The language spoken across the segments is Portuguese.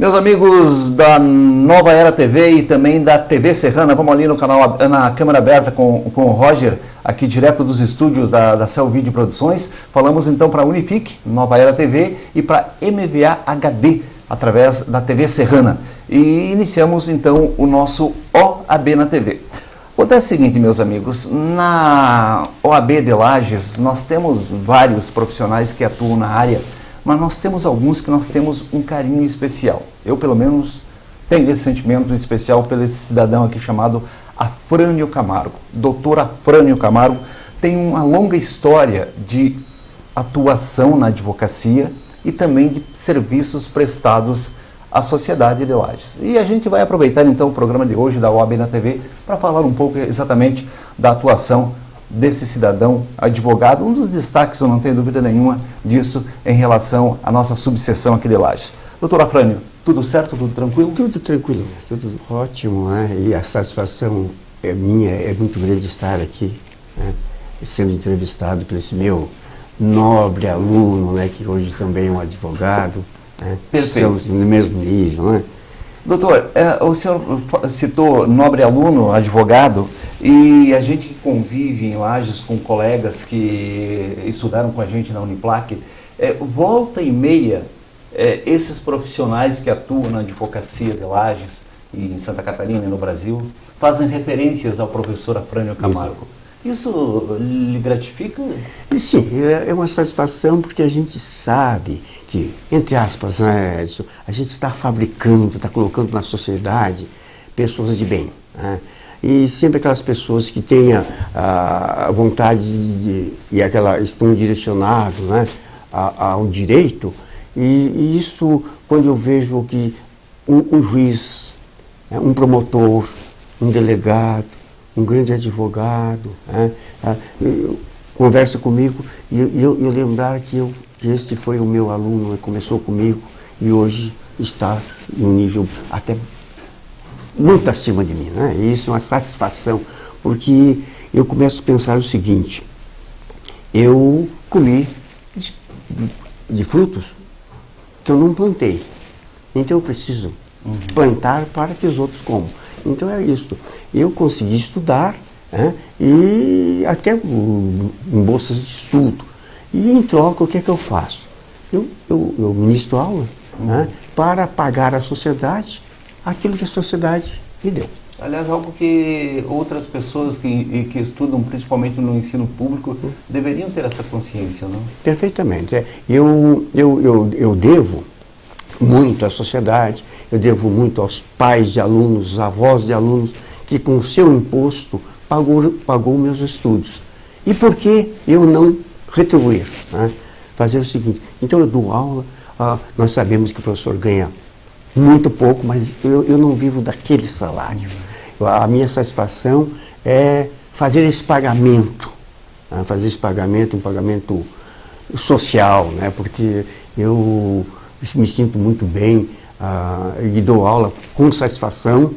Meus amigos da Nova Era TV e também da TV Serrana, vamos ali no canal, na câmera aberta com o Roger, aqui direto dos estúdios da Cell Video Produções. Falamos então para a Unifique, Nova Era TV, e para MVA HD, através da TV Serrana. E iniciamos então o nosso OAB na TV. Acontece o seguinte, meus amigos, na OAB de Lages nós temos vários profissionais que atuam na área, mas nós temos alguns que nós temos um carinho especial. Eu, pelo menos, tenho esse sentimento especial pelo esse cidadão aqui chamado Afrânio Camargo. Doutor Afrânio Camargo tem uma longa história de atuação na advocacia e também de serviços prestados à sociedade de Lages. E a gente vai aproveitar então o programa de hoje da OAB na TV para falar um pouco exatamente da atuação desse cidadão advogado, um dos destaques, eu não tenho dúvida nenhuma disso, em relação à nossa subseção aqui de Lages. Doutor Afrânio, tudo certo, tudo tranquilo? Tudo tranquilo, tudo ótimo, né? E a satisfação é minha, é muito grande estar aqui, né? Sendo entrevistado por esse meu nobre aluno, né? Que hoje também é um advogado, né? Perfeito. Estamos no mesmo nível, né? Doutor, o senhor citou nobre aluno, advogado, e a gente que convive em Lages com colegas que estudaram com a gente na Uniplac, volta e meia, esses profissionais que atuam na advocacia de Lages, e em Santa Catarina e no Brasil, fazem referências ao professor Afrânio Camargo. Isso lhe gratifica? E sim, é uma satisfação porque a gente sabe que, entre aspas, né, a gente está fabricando, está colocando na sociedade pessoas de bem, né? E sempre aquelas pessoas que têm a vontade e estão direcionados, né, ao direito. E isso, quando eu vejo que um juiz, um promotor, um delegado, um grande advogado, né, conversa comigo e eu lembrar que este foi o meu aluno, começou comigo e hoje está em um nível até muito acima de mim, né? E isso é uma satisfação, porque eu começo a pensar o seguinte: eu comi de frutos que eu não plantei, então eu preciso plantar para que os outros comam. Então é isso. Eu consegui estudar, né, e até em bolsas de estudo. E em troca, o que é que eu faço? Eu ministro aula, né, para pagar à sociedade aquilo que a sociedade me deu. Aliás, algo que outras pessoas que estudam, principalmente no ensino público, deveriam ter essa consciência, não? Perfeitamente. Eu devo muito à sociedade, eu devo muito aos pais de alunos, avós de alunos, que com o seu imposto pagou meus estudos. E por que eu não retribuir, né? Fazer o seguinte: então eu dou aula, nós sabemos que o professor ganha muito pouco, mas eu não vivo daquele salário. A minha satisfação é fazer esse pagamento, né? Fazer esse pagamento, um pagamento social, né? Porque eu me sinto muito bem e dou aula com satisfação,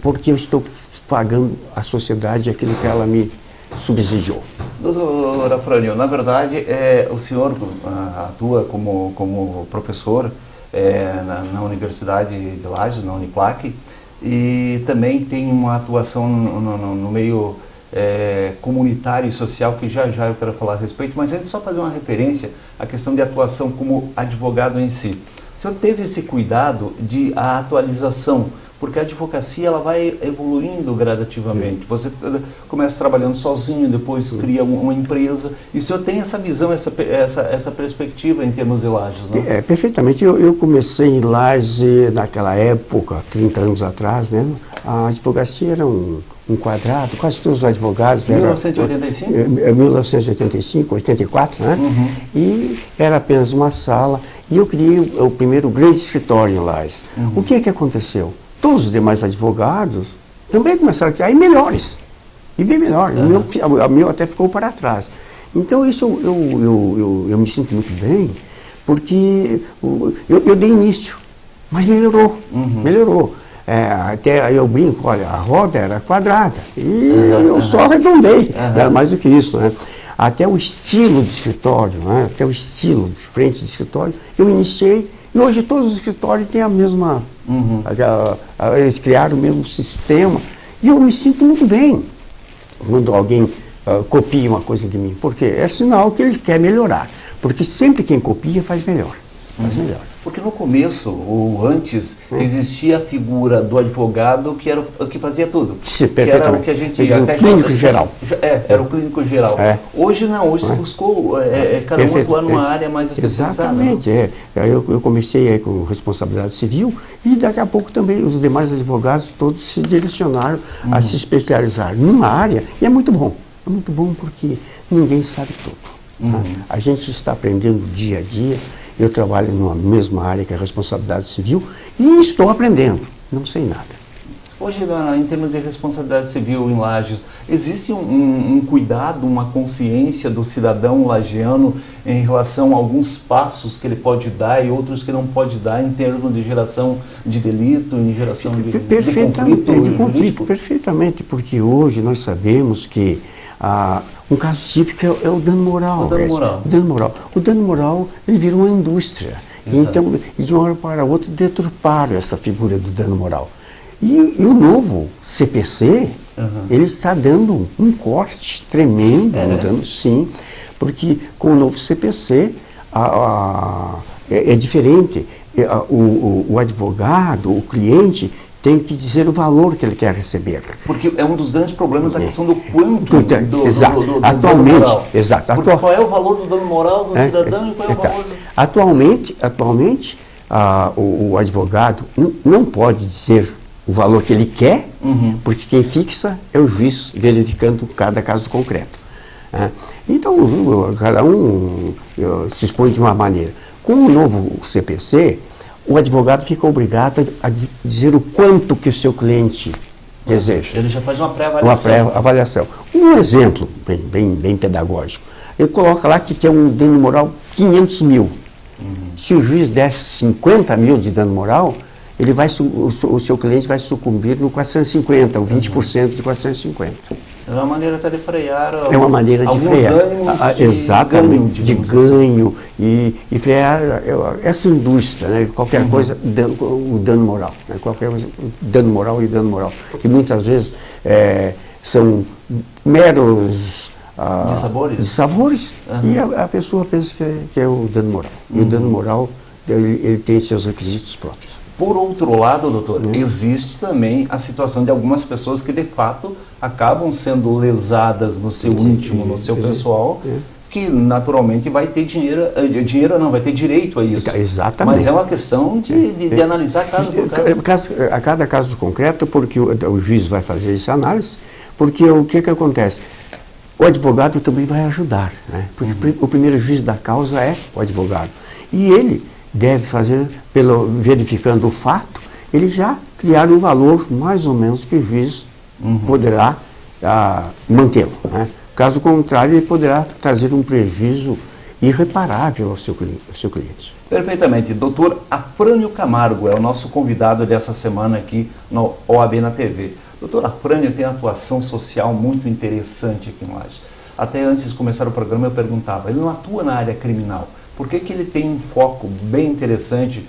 porque eu estou pagando à sociedade aquilo que ela me subsidiou. Doutor Afrânio, na verdade, o senhor atua como professor na Universidade de Lages, na Uniplac, e também tem uma atuação no meio comunitário e social, que já eu quero falar a respeito, mas antes só fazer uma referência à questão de atuação como advogado em si. O senhor teve esse cuidado de a atualização, porque a advocacia ela vai evoluindo gradativamente. Você começa trabalhando sozinho, depois cria uma empresa, e o senhor tem essa visão, essa perspectiva em termos de Lages, não? Perfeitamente. Eu comecei em Lages naquela época, 30 anos atrás, né? A advocacia era um quadrado, quase todos os advogados... 1985? 1985, 84, né? E era apenas uma sala, e eu criei o primeiro grande escritório em Lages. O que aconteceu? Todos os demais advogados também começaram a criar, e melhores, e bem melhores. O meu até ficou para trás. Então isso eu me sinto muito bem, porque eu dei início, mas melhorou. Até aí eu brinco, olha, a roda era quadrada, e eu só arredondei, mais do que isso, né? até o estilo do escritório, né? Até o estilo de frente do escritório, eu iniciei, e hoje todos os escritórios têm a mesma, eles criaram o mesmo sistema, e eu me sinto muito bem quando alguém copia uma coisa de mim, porque é sinal que ele quer melhorar, porque sempre quem copia faz melhor. Porque no começo, ou antes, existia a figura do advogado que era o que fazia tudo. Sim, que era o que a gente... o clínico geral. Era o clínico geral. Hoje não, hoje se buscou cada um atuar numa área mais especializada. Exatamente, eu comecei aí com responsabilidade civil e daqui a pouco também os demais advogados todos se direcionaram a se especializar numa área, e é muito bom. É muito bom porque ninguém sabe tudo. Tá? A gente está aprendendo dia a dia. Eu trabalho numa mesma área que é a responsabilidade civil e estou aprendendo, não sei nada. Hoje, em termos de responsabilidade civil em Lages, existe um cuidado, uma consciência do cidadão lagiano em relação a alguns passos que ele pode dar e outros que não pode dar em termos de geração de delito, em geração de conflito? Perfeitamente, porque hoje nós sabemos que um caso típico é o dano moral. O dano moral, ele vira uma indústria. Então, de uma hora para outra, deturparam essa figura do dano moral. E o novo CPC, ele está dando um corte tremendo no dano, sim, porque com o novo CPC é diferente. O advogado, o cliente, tem que dizer o valor que ele quer receber. Porque é um dos grandes problemas a questão do quanto do atualmente, dano moral. Exato. Qual é o valor do dano moral do cidadão e qual é o valor... Atualmente, o advogado não pode dizer o valor que ele quer, porque quem fixa é o juiz, verificando cada caso concreto. Então, cada um se expõe de uma maneira. Com o novo CPC, o advogado fica obrigado a dizer o quanto que o seu cliente deseja. Ele já faz uma pré-avaliação. Uma pré-avaliação. Um exemplo bem pedagógico. Ele coloca lá que tem um dano moral 500 mil. Se o juiz der 50 mil de dano moral, ele o seu cliente vai sucumbir no 450, ou 20% de 450. É uma maneira até de frear exatamente, de ganho e frear essa indústria, né? Qualquer coisa, o dano moral, né? Qualquer coisa, dano moral e dano moral, que muitas vezes são meros dissabores, e a pessoa pensa que é o dano moral. E o dano moral, ele tem seus requisitos próprios. Por outro lado, doutor, existe também a situação de algumas pessoas que, de fato, acabam sendo lesadas no seu íntimo, no seu pessoal, que naturalmente vai ter vai ter direito a isso. Exatamente. Mas é uma questão de analisar caso por caso. A cada caso concreto, porque o juiz vai fazer essa análise, porque o que acontece? O advogado também vai ajudar, né? Porque o primeiro juiz da causa é o advogado. E ele deve fazer, verificando o fato, ele já criar um valor mais ou menos que o juiz poderá mantê-lo, né? Caso contrário, ele poderá trazer um prejuízo irreparável ao seu cliente. Perfeitamente. Doutor Afrânio Camargo é o nosso convidado dessa semana aqui no OAB na TV. Doutor Afrânio tem atuação social muito interessante aqui em Lages. Até antes de começar o programa eu perguntava, ele não atua na área criminal. Por que ele tem um foco bem interessante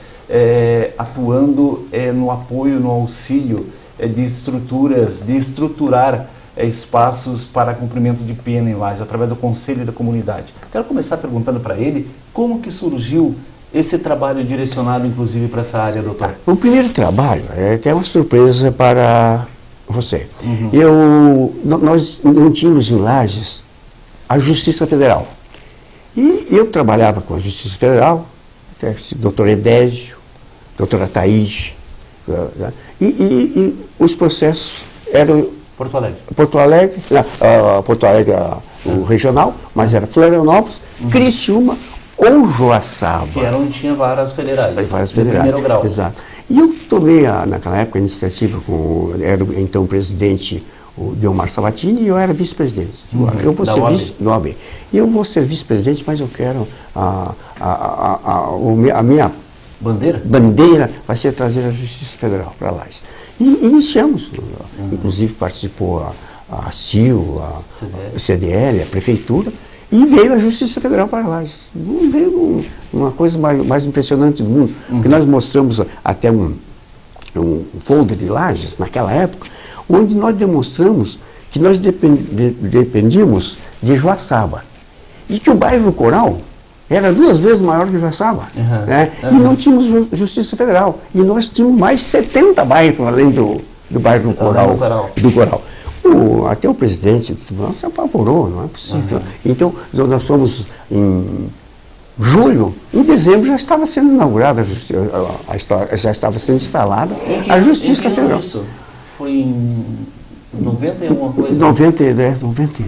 atuando no apoio, no auxílio de estruturas, de estruturar espaços para cumprimento de pena em Lages, através do Conselho da Comunidade? Quero começar perguntando para ele como que surgiu esse trabalho direcionado, inclusive, para essa área, doutor. O primeiro trabalho é até uma surpresa para você. Nós não tínhamos em Lages a Justiça Federal. E eu trabalhava com a Justiça Federal, doutor Edésio, doutora Thaís, e os processos eram... Porto Alegre, o regional, mas era Florianópolis, Criciúma ou Joaçaba. Que era onde tinha varas federais. Varas federais, primeiro grau. Exato. E eu tomei, naquela época, a iniciativa era o então presidente, o Delmar Sabatini, e eu era vice-presidente. Eu vou ser vice do OAB. E eu vou ser vice-presidente, mas eu quero a minha bandeira vai ser trazer a Justiça Federal para lá. E iniciamos. Inclusive participou a CIL, a CDL, a Prefeitura, E veio a Justiça Federal para Lages. Veio uma coisa mais impressionante do mundo, porque nós mostramos até um folder de Lages, naquela época, onde nós demonstramos que nós dependíamos de Joaçaba. E que o bairro Coral era 2 vezes maior que Joaçaba. Né? E não tínhamos Justiça Federal. E nós tínhamos mais 70 bairros além do bairro Coral, do Coral. Até o presidente do tribunal se apavorou, não é possível. Então, nós fomos em julho, em dezembro já estava sendo inaugurada, já estava sendo instalada a Justiça Federal. Isso? Foi em 90 e alguma coisa? 96, 98.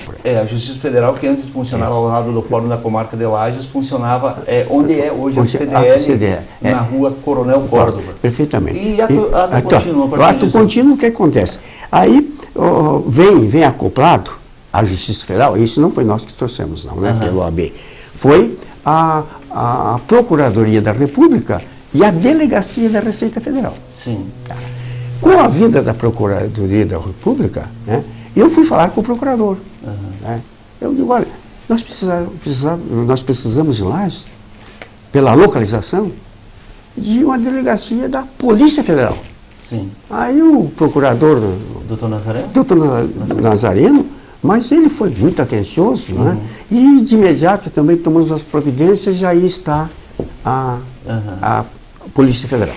Por aí. A Justiça Federal, que antes funcionava ao lado do Fórum da Comarca de Lages, funcionava onde é hoje a CDL, na rua Coronel Córdova. Perfeitamente. E ato contínuo? O ato contínuo, o que acontece? Aí vem acoplado a Justiça Federal, isso não foi nós que trouxemos, não, né, pelo OAB. Foi a Procuradoria da República e a Delegacia da Receita Federal. Sim. Tá. Com a vinda da Procuradoria da República, né, eu fui falar com o procurador. Né, eu digo, olha, nós precisamos de Lages, pela localização, de uma delegacia da Polícia Federal. Sim. Aí o procurador, Doutor Nazareno, mas ele foi muito atencioso, né, e de imediato também tomamos as providências e aí está a Polícia Federal.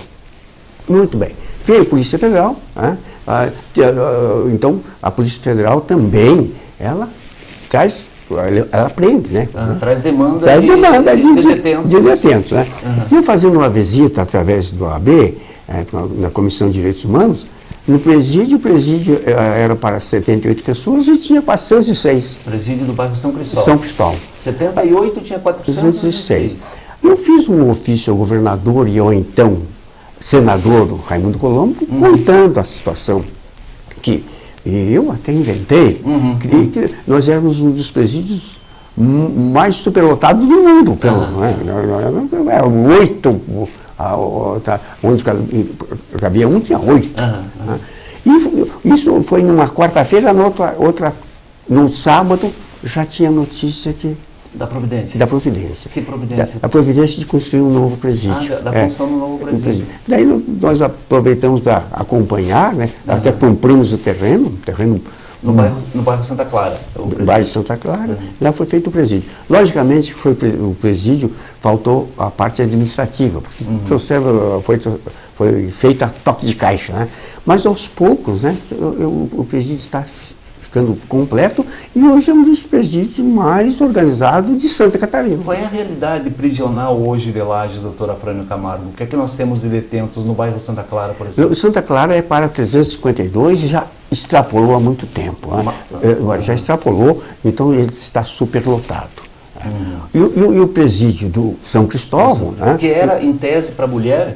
Muito bem. Veio a Polícia Federal, né? Então a Polícia Federal também, ela prende, né? Traz demanda de detentos. Né? E eu fazendo uma visita através do OAB, na Comissão de Direitos Humanos, no presídio, o presídio era para 78 pessoas e tinha 406. Presídio do bairro São Cristóvão. São Cristóvão. 78 tinha 406. Eu fiz um ofício ao governador e ao então senador Raimundo Colombo, contando a situação que eu até inventei, que nós éramos um dos presídios mais superlotados do mundo. Não é? 8, onde cabia um, tinha 8. E isso foi numa quarta-feira, no sábado já tinha notícia da Providência. Da Providência. Que Providência? A Providência de construir um novo presídio. Da função do novo presídio. Daí nós aproveitamos para acompanhar, né? Até compramos o terreno no bairro Santa Clara. No bairro Santa Clara, lá foi feito o presídio. Logicamente, o presídio faltou a parte administrativa, porque foi feita a toque de caixa, né? Mas aos poucos, né, o presídio está ficando completo e hoje é um dos presídios mais organizados de Santa Catarina. Qual é a realidade prisional hoje de Lages, doutor Afrânio Camargo? O que é que nós temos de detentos no bairro Santa Clara, por exemplo? Santa Clara é para 352 e já extrapolou há muito tempo. Já extrapolou, então ele está superlotado. E o presídio do São Cristóvão, né? Que era em tese para mulher,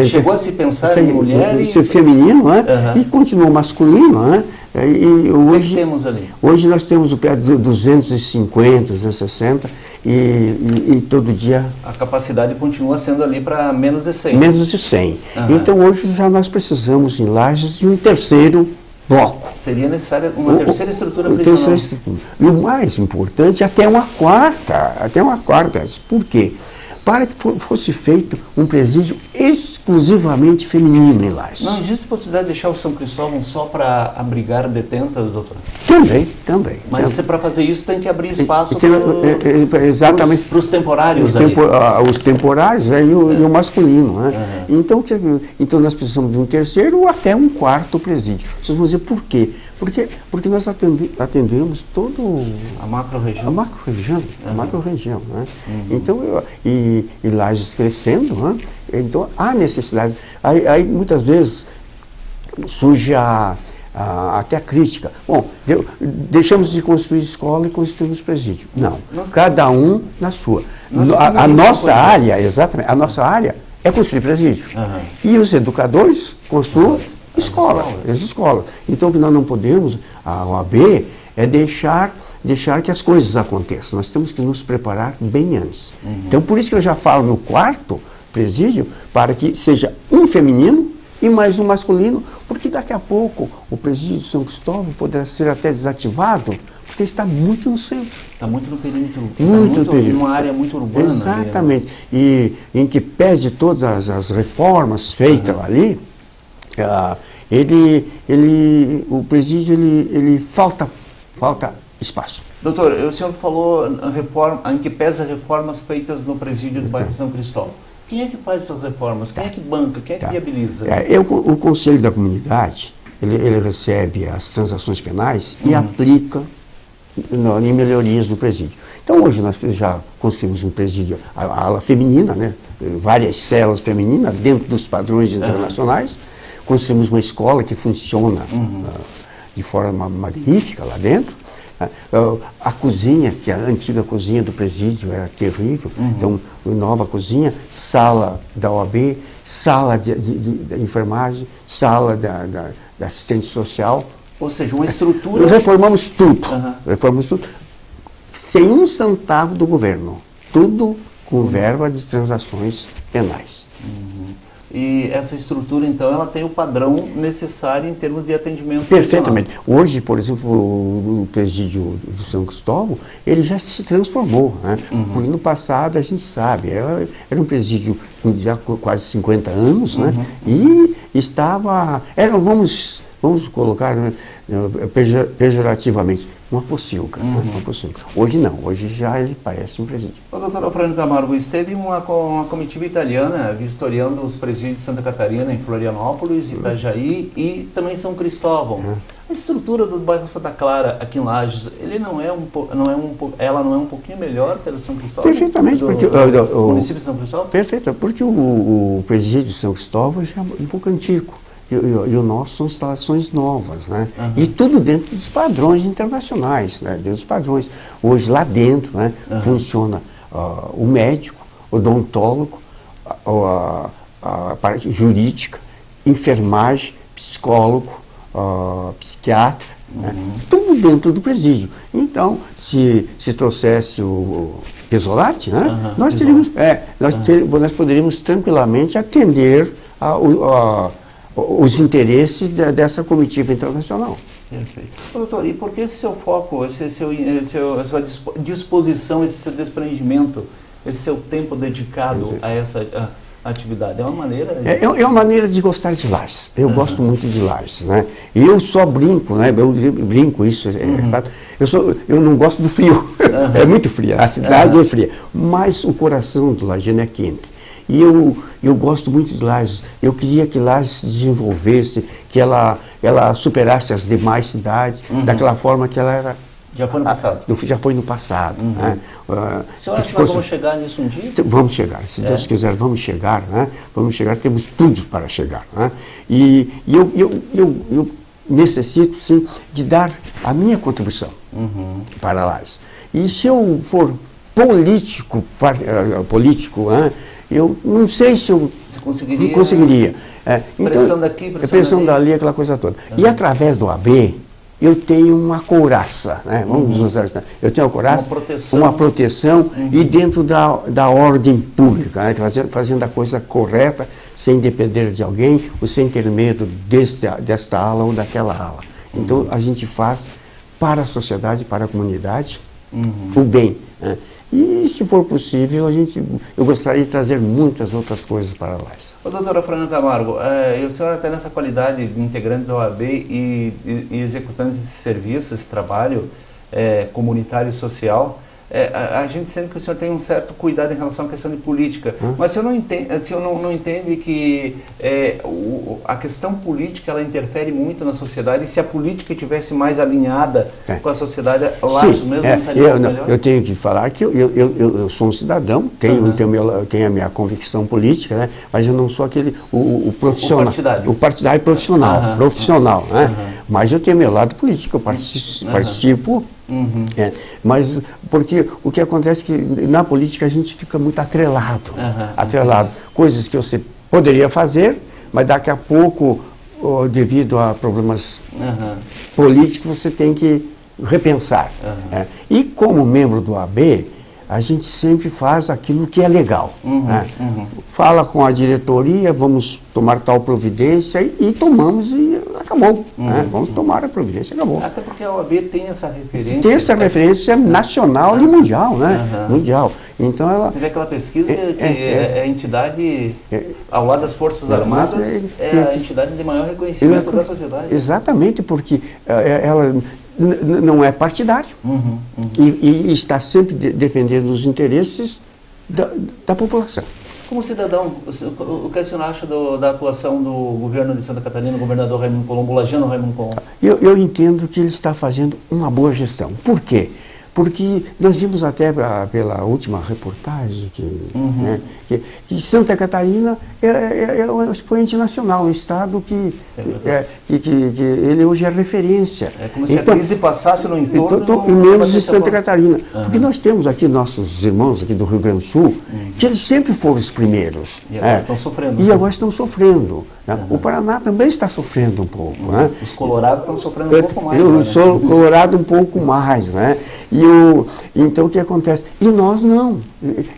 chegou a se pensar em mulher ser feminino, né? E continuou masculino, né? E hoje temos ali? Hoje nós temos o pé de 250, 260 e todo dia a capacidade continua sendo ali para menos de 100. Menos de 100. Então hoje já nós precisamos em Lages de um terceiro bloco. Seria necessária uma terceira estrutura prisional. E o mais importante, até uma quarta. Por quê? Para que fosse feito um presídio exclusivamente feminino em Lages. Não existe possibilidade de deixar o São Cristóvão só para abrigar detentas, doutor? Também. Mas para fazer isso tem que abrir espaço para os temporários. Os temporários e o masculino. Né? Então nós precisamos de um terceiro ou até um quarto presídio. Vocês vão dizer por quê? Porque nós atendemos todo a macro-região. A macro-região. Né? Então, e Lages crescendo, né? Então há necessidade. Aí muitas vezes surge até a crítica. Bom, deixamos de construir escola e construímos presídio. Não, cada um na sua. A nossa área, exatamente, a nossa área é construir presídio. E os educadores construam escola. Então o que nós não podemos, a OAB, é deixar que as coisas aconteçam. Nós temos que nos preparar bem antes. Então por isso que eu já falo no quarto presídio, para que seja um feminino e mais um masculino, porque daqui a pouco o presídio de São Cristóvão poderá ser até desativado, porque está muito no centro. Está muito no perímetro. Muito Está numa área muito urbana. Exatamente. E em que pese todas as reformas feitas ali, o presídio ele falta espaço. Doutor, o senhor falou em que pese as reformas feitas no presídio do bairro São Cristóvão. Quem é que faz essas reformas? Quem é que banca? Quem é que viabiliza? O Conselho da Comunidade, ele recebe as transações penais e aplica em melhorias no presídio. Então hoje nós já construímos um presídio, a ala feminina, né? Várias celas femininas dentro dos padrões internacionais. Construímos uma escola que funciona de forma magnífica lá dentro. A cozinha, que a antiga cozinha do presídio era terrível, então nova cozinha, sala da OAB, sala de enfermagem, sala da assistente social. Ou seja, uma estrutura... Reformamos tudo, sem um centavo do governo, tudo com verba de transações penais. E essa estrutura, então, ela tem o padrão necessário em termos de atendimento. Perfeitamente. Hoje, por exemplo, o presídio do São Cristóvão, ele já se transformou, né? Porque no passado, a gente sabe, era um presídio com já quase 50 anos, né? E estava, vamos colocar, né, pejorativamente, uma pocilga. Uma pocilga. Hoje não, hoje já ele parece um presídio. O doutor Alfredo Camargo, esteve uma comitiva italiana vistoriando os presídios de Santa Catarina, em Florianópolis, Itajaí e também São Cristóvão. A estrutura do bairro Santa Clara, aqui em Lages, ela não é um pouquinho melhor que a do São Cristóvão? Perfeitamente, porque o município de São Cristóvão? Perfeito, porque o presídio de São Cristóvão já é um pouco antigo. E o nosso são instalações novas, né? E tudo dentro dos padrões internacionais, né? Dentro dos padrões. Hoje lá dentro, né, funciona o médico, o odontólogo, a parte jurídica, enfermagem, psicólogo, psiquiatra, né? Tudo dentro do presídio. Então, se trouxesse o Pesolati, né? Nós poderíamos tranquilamente atender os interesses dessa comitiva internacional. Perfeito. Doutor, e por que esse seu foco, a sua disposição, esse seu desprendimento, esse seu tempo dedicado a essa atividade? É uma maneira... É uma maneira de gostar de Lages. Eu gosto muito de Lages, né? E eu só brinco, né? Eu brinco isso, fato. Eu não gosto do frio. É muito fria, a cidade é fria. Mas o coração do lagiano é quente. E eu gosto muito de Lages. Eu queria que Lages se desenvolvesse, que ela superasse as demais cidades, daquela forma que ela era. Já foi no passado? Já foi no passado. Né? O senhor acha que nós vamos chegar nisso um dia? Vamos chegar, se Deus quiser, vamos chegar, né? Vamos chegar, temos tudo para chegar. Né? E eu necessito, sim, de dar a minha contribuição para Lages. E se eu for político, eu não sei se eu conseguiria. Então, pressão daqui, pressão dali, aquela coisa toda. E através do AB, eu tenho uma couraça, né? Vamos usar isso. Eu tenho uma couraça, uma proteção e dentro da ordem pública, né? Fazendo a coisa correta, sem depender de alguém, ou sem ter medo desta ala ou daquela ala. Então, a gente faz para a sociedade, para a comunidade, o bem. Né? E, se for possível, eu gostaria de trazer muitas outras coisas para lá. Ô, doutora Fernanda Camargo, o senhor até nessa qualidade de integrante da OAB e executante desse serviço, esse trabalho comunitário e social, a gente sente que o senhor tem um certo cuidado em relação à questão de política, mas o senhor não entende que a questão política ela interfere muito na sociedade, e se a política estivesse mais alinhada com a sociedade, Lages mesmo não estaria melhor? Eu tenho que falar que eu sou um cidadão, tenho a minha convicção política, né? Mas eu não sou o profissional, o partidário profissional, né? Mas eu tenho meu lado político, eu participo. Mas porque o que acontece é que na política a gente fica muito atrelado, coisas que você poderia fazer, mas daqui a pouco, devido a problemas políticos, você tem que repensar. E como membro do AB, a gente sempre faz aquilo que é legal. Fala com a diretoria, vamos tomar tal providência e tomamos, e acabou. Né? Vamos tomar a providência, acabou. Até porque a OAB tem essa referência. Tem essa referência nacional e mundial, né? Mundial. Então ela... Teve aquela pesquisa que é a entidade, ao lado das Forças Armadas, é a entidade de maior reconhecimento da sociedade. Exatamente, porque ela não é partidária e está sempre defendendo os interesses da população. Como cidadão, o que o senhor acha da atuação do governo de Santa Catarina, o governador Raimundo Colombo, o lajano Raimundo Colombo? Eu entendo que ele está fazendo uma boa gestão. Por quê? Porque nós vimos até pela última reportagem que Santa Catarina é um expoente nacional, um estado que ele hoje é referência. É como se a crise passasse no entorno... E menos em Santa Catarina. Porque nós temos aqui nossos irmãos aqui do Rio Grande do Sul, que eles sempre foram os primeiros. E agora estão sofrendo. E agora estão sofrendo. O Paraná também está sofrendo um pouco. Os colorados estão sofrendo um pouco mais. Eu sou colorado um pouco mais, né? Então o que acontece? E nós não.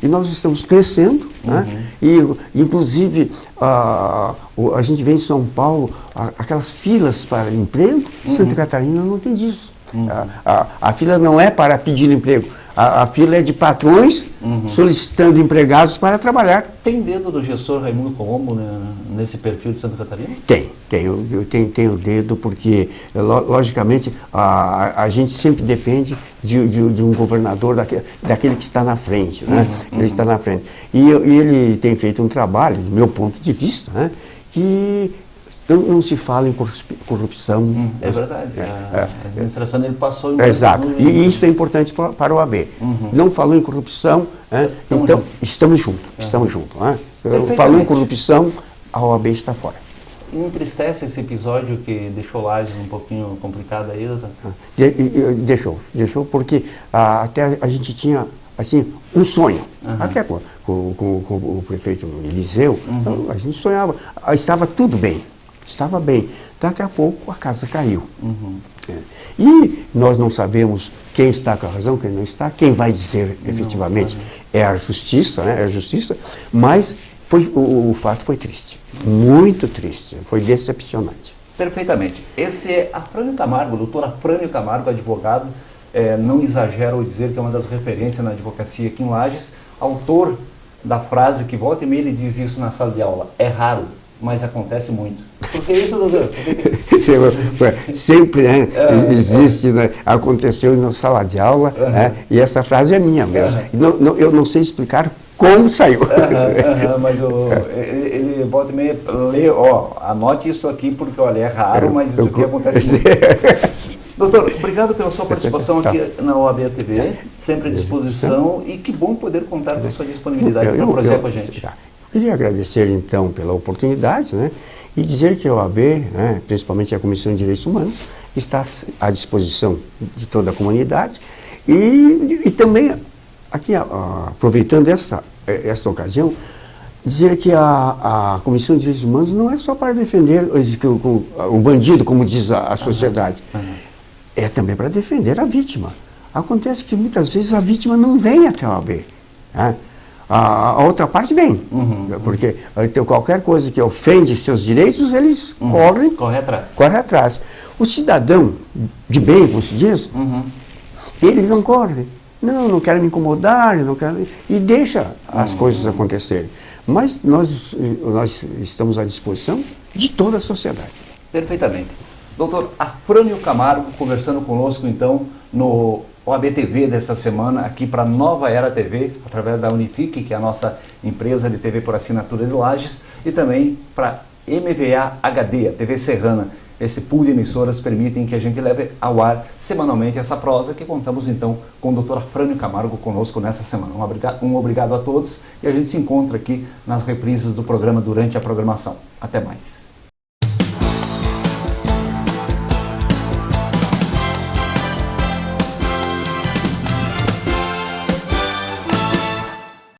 E nós estamos crescendo, né? E inclusive a gente vê em São Paulo aquelas filas para emprego. Santa Catarina não tem disso. A fila não é para pedir emprego. A fila é de patrões solicitando empregados para trabalhar. Tem dedo do gestor Raimundo Colombo, né, nesse perfil de Santa Catarina? Tem o dedo, porque, logicamente, a gente sempre depende de um governador, daquele que está na frente. Né? Ele está na frente. E ele tem feito um trabalho, do meu ponto de vista, né, que... Não se fala em corrupção. É verdade. A administração dele passou... Exato. E isso é importante para o OAB. Não falou em corrupção, então estamos juntos. Né? Falou em corrupção, a OAB está fora. Entristece esse episódio que deixou Lages um pouquinho complicado aí, doutor? Deixou porque até a gente tinha assim, um sonho. Até com o prefeito Eliseu, a gente sonhava, estava tudo bem. Estava bem. Daqui a pouco a casa caiu. E nós não sabemos quem está com a razão, quem não está, quem vai dizer efetivamente é a justiça, né? É a justiça, mas o fato foi triste, muito triste, foi decepcionante. Perfeitamente. Esse é Afrânio Camargo, doutor Afrânio Camargo, advogado, não exagero ao dizer que é uma das referências na advocacia aqui em Lages, autor da frase que volta e meia ele diz isso na sala de aula, é raro, mas acontece muito. Por que isso, doutor? Sempre existe, né? Aconteceu na sala de aula, e essa frase é minha mesmo. Eu não sei explicar como saiu. Mas ele volta e meia lê, anote isso aqui, porque olha, é raro, mas isso aqui acontece muito. Doutor, obrigado pela sua participação aqui na OAB TV, sempre à disposição, e que bom poder contar com a sua disponibilidade para projeto com a gente. Queria agradecer, então, pela oportunidade, né, e dizer que a OAB, né, principalmente a Comissão de Direitos Humanos, está à disposição de toda a comunidade e também, aqui, aproveitando essa ocasião, dizer que a Comissão de Direitos Humanos não é só para defender o bandido, como diz a sociedade, é também para defender a vítima. Acontece que muitas vezes a vítima não vem até a OAB, né? A outra parte vem, porque então, qualquer coisa que ofende seus direitos, eles correm atrás. O cidadão de bem, como se diz, ele não corre. Não quero me incomodar, e deixa as coisas acontecerem. Mas nós estamos à disposição de toda a sociedade. Perfeitamente. Doutor Afrânio Camargo, conversando conosco, então, no OAB TV desta semana, aqui para Nova Era TV, através da Unifique, que é a nossa empresa de TV por assinatura de Lages, e também para MVA HD, a TV Serrana. Esse pool de emissoras permitem que a gente leve ao ar semanalmente essa prosa que contamos então com o Dr. Afrânio Camargo conosco nessa semana. Um obrigado a todos e a gente se encontra aqui nas reprises do programa durante a programação. Até mais.